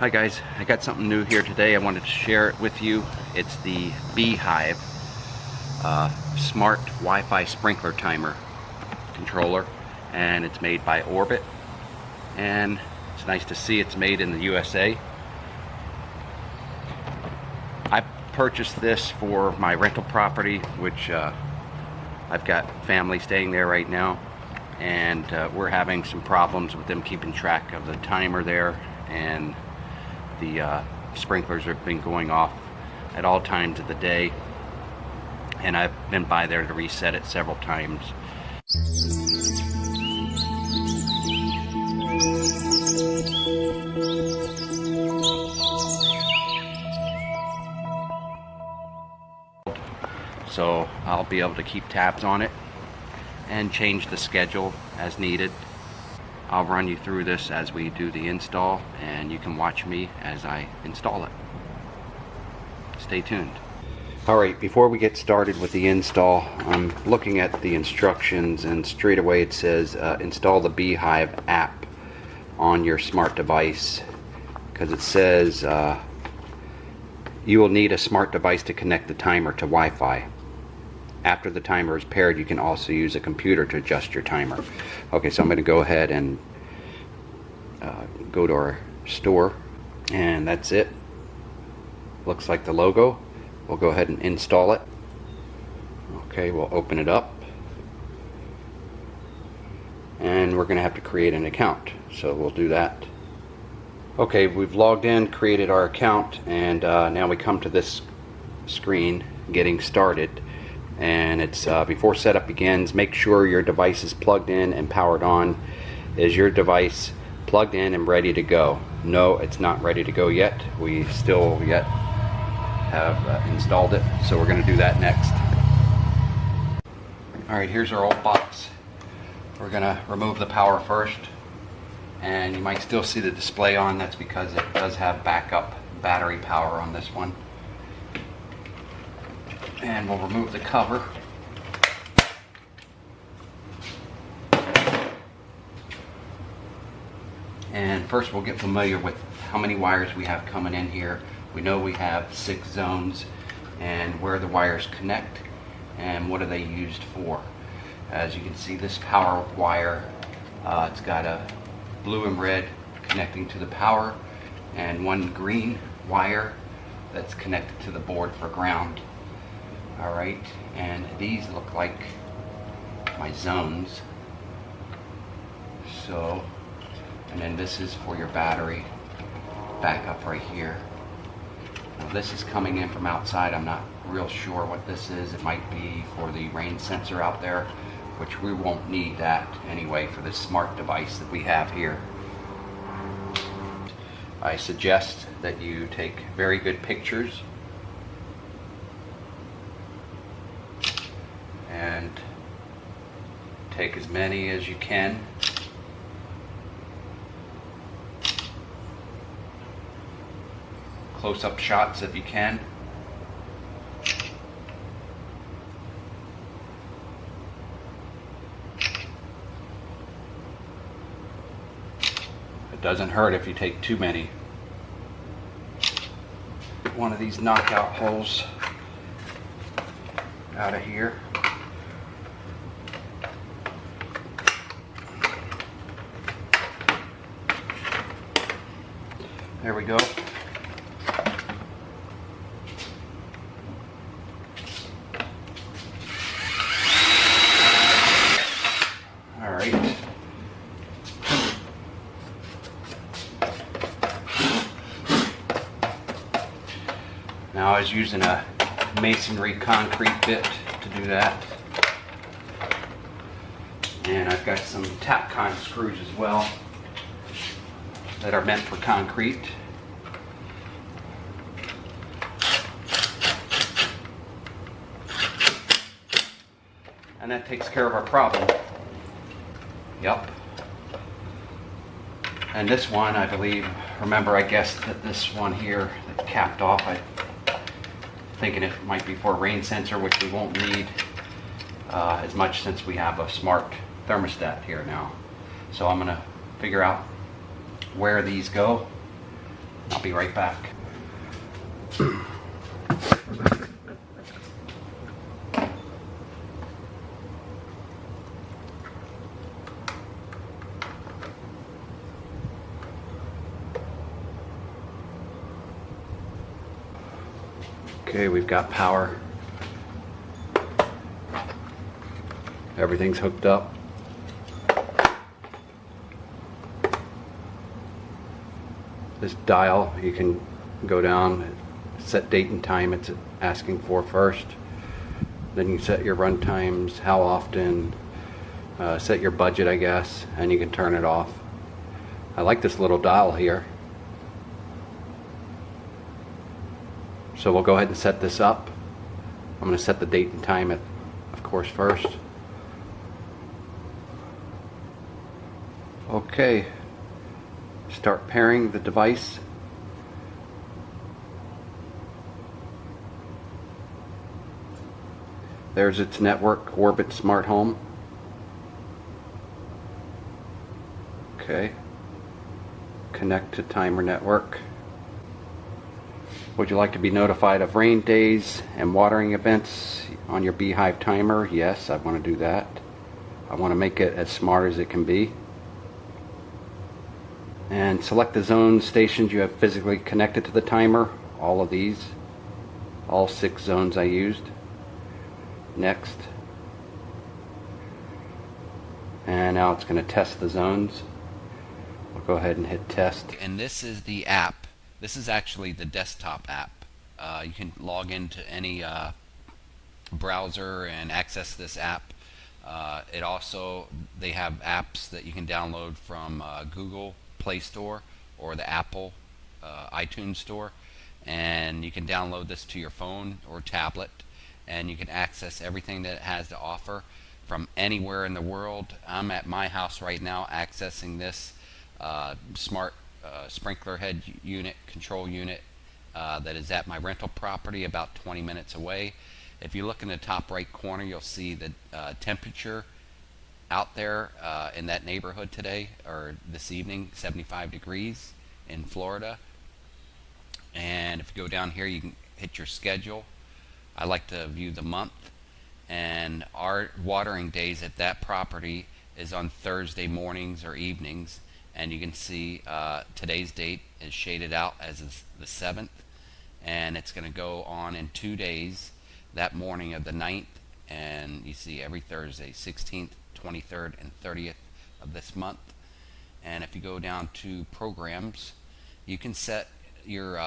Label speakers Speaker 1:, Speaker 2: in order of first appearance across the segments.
Speaker 1: Hi guys, I got something new here today. I wanted to share it with you. It's the Beehive smart Wi-Fi sprinkler timer controller, and it's made by Orbit, and it's nice to see it's made in the USA. I purchased this for my rental property, which I've got family staying there right now, and we're having some problems with them keeping track of the timer there, and the sprinklers have been going off at all times of the day, and I've been by there to reset it several times. So I'll be able to keep tabs on it and change the schedule as needed. I'll run you through this as we do the install, and you can watch me as I install it. Stay tuned. Alright, before we get started with the install, I'm looking at the instructions, and straight away it says install the Beehive app on your smart device, because it says you will need a smart device to connect the timer to Wi-Fi. After the timer is paired, you can also use a computer to adjust your timer. Okay, so I'm going to go ahead and go to our store, and that's it. Looks like the logo. We'll go ahead and install it. Okay, we'll open it up, and we're going to have to create an account, so we'll do that. Okay, we've logged in, created our account, and now we come to this screen, getting started. And it's before setup begins, make sure your device is plugged in and powered on. Is your device plugged in and ready to go? No, it's not ready to go yet. We still yet have installed it, so we're going to do that next. Alright, here's our old box. We're going to remove the power first, and you might still see the display on. That's because it does have backup battery power on this one. And we'll remove the cover. And first we'll get familiar with how many wires we have coming in here. We know we have 6 zones, and where the wires connect and what are they used for. As you can see, this power wire, it's got a blue and red connecting to the power, and one green wire that's connected to the board for ground. Alright, and these look like my zones. So, and then this is for your battery backup right here. Now this is coming in from outside. I'm not real sure what this is. It might be for the rain sensor out there, which we won't need that anyway for this smart device that we have here. I suggest that you take very good pictures and take as many as you can. Close-up shots if you can. It doesn't hurt if you take too many. One of these knockout holes out of here. There we go. All right. Now I was using a masonry concrete bit to do that. And I've got some Tapcon screws as well that are meant for concrete. And that takes care of our problem. Yep. And this one, I believe, remember I guessed that this one here that capped off, I'm thinking it might be for a rain sensor, which we won't need as much since we have a smart thermostat here now. So I'm going to figure out where these go I'll be right back. Okay, we've got power. Everything's hooked up. This dial, you can go down, set date and time it's asking for first. Then you set your run times, how often, set your budget, I guess, and you can turn it off. I like this little dial here. So we'll go ahead and set this up. I'm going to set the date and time, of course, first. Okay, start pairing the device. There's its network, Orbit Smart Home. Okay, connect to timer network. Would you like to be notified of rain days and watering events on your beehive timer? Yes, I want to do that. I want to make it as smart as it can be. And select the zone stations you have physically connected to the timer. All of these. All 6 zones I used. Next. And now it's going to test the zones. We'll go ahead and hit test. And this is the app. This is actually the desktop app. You can log into any browser and access this app. It also, they have apps that you can download from Google Play Store or the Apple iTunes Store, and you can download this to your phone or tablet, and you can access everything that it has to offer from anywhere in the world. I'm at my house right now accessing this smart sprinkler head unit, control unit that is at my rental property about 20 minutes away. If you look in the top right corner, you'll see the temperature out there in that neighborhood today, or this evening, 75 degrees in Florida. And if you go down here, you can hit your schedule. I like to view the month, and our watering days at that property is on Thursday mornings or evenings, and you can see today's date is shaded out as is the 7th, and it's going to go on in 2 days, that morning of the 9th, and you see every Thursday, 16th, 23rd, and 30th of this month. And if you go down to programs, you can set your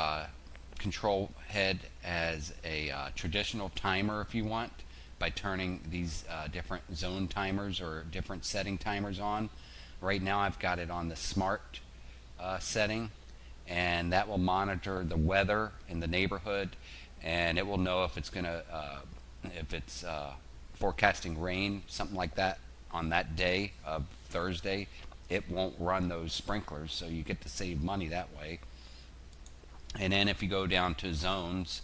Speaker 1: control head as a traditional timer if you want, by turning these different zone timers or different setting timers on. Right now I've got it on the smart setting, and that will monitor the weather in the neighborhood, and it will know if it's forecasting rain, something like that, on that day of Thursday. It won't run those sprinklers, so you get to save money that way. And then if you go down to zones,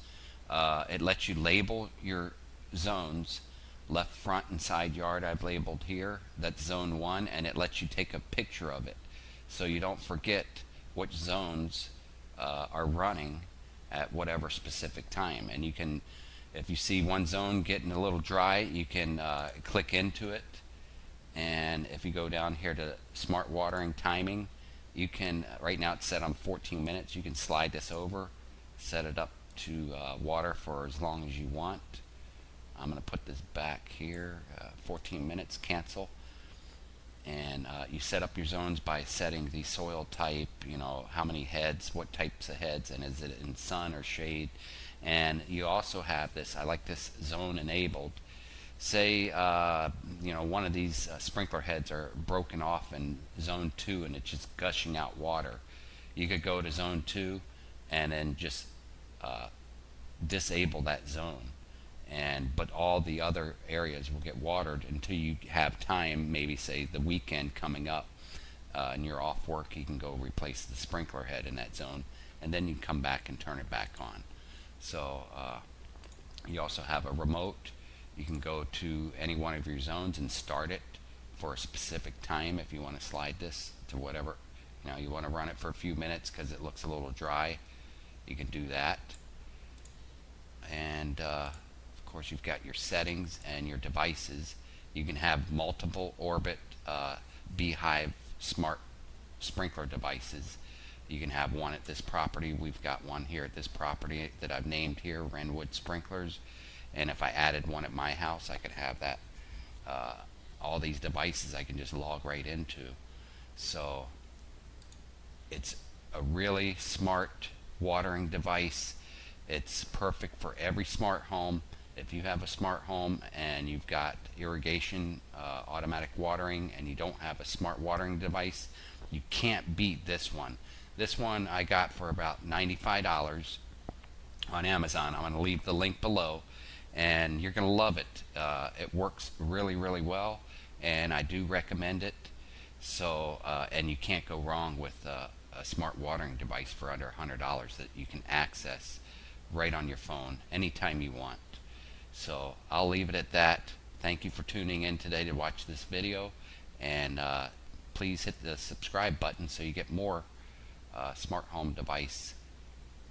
Speaker 1: it lets you label your zones. Left, front, and side yard I've labeled here. That's zone 1, and it lets you take a picture of it so you don't forget which zones are running at whatever specific time. And you can, if you see one zone getting a little dry, you can click into it. And if you go down here to smart watering timing, you can, right now it's set on 14 minutes, you can slide this over, set it up to water for as long as you want. I'm going to put this back here, 14 minutes, cancel. And you set up your zones by setting the soil type, you know, how many heads, what types of heads, and is it in sun or shade. And you also have this, I like this zone enabled. Say, you know, one of these sprinkler heads are broken off in zone 2 and it's just gushing out water. You could go to zone 2 and then just disable that zone. But all the other areas will get watered until you have time, maybe say the weekend coming up, and you're off work, you can go replace the sprinkler head in that zone, and then you can come back and turn it back on. So you also have a remote. You can go to any one of your zones and start it for a specific time if you want to slide this to whatever Now you want to run it for a few minutes because it looks a little dry. You can do that. And of course you've got your settings and your devices. You can have multiple Orbit Beehive smart sprinkler devices. You can have one at this property. We've got one here at this property that I've named here, Wrenwood Sprinklers. And if I added one at my house, I could have that. All these devices I can just log right into. So it's a really smart watering device. It's perfect for every smart home. If you have a smart home and you've got irrigation, automatic watering, and you don't have a smart watering device, you can't beat this one. This one I got for about $95 on Amazon. I'm going to leave the link below, and you're going to love it. It works really, really well, and I do recommend it. So, and you can't go wrong with a smart watering device for under $100 that you can access right on your phone anytime you want. So I'll leave it at that. Thank you for tuning in today to watch this video, and please hit the subscribe button so you get more smart home device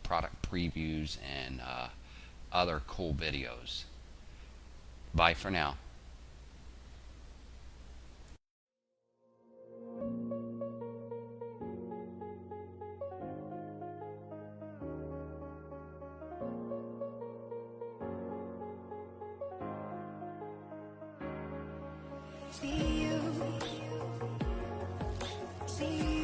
Speaker 1: product previews and other cool videos. Bye for now.
Speaker 2: See you.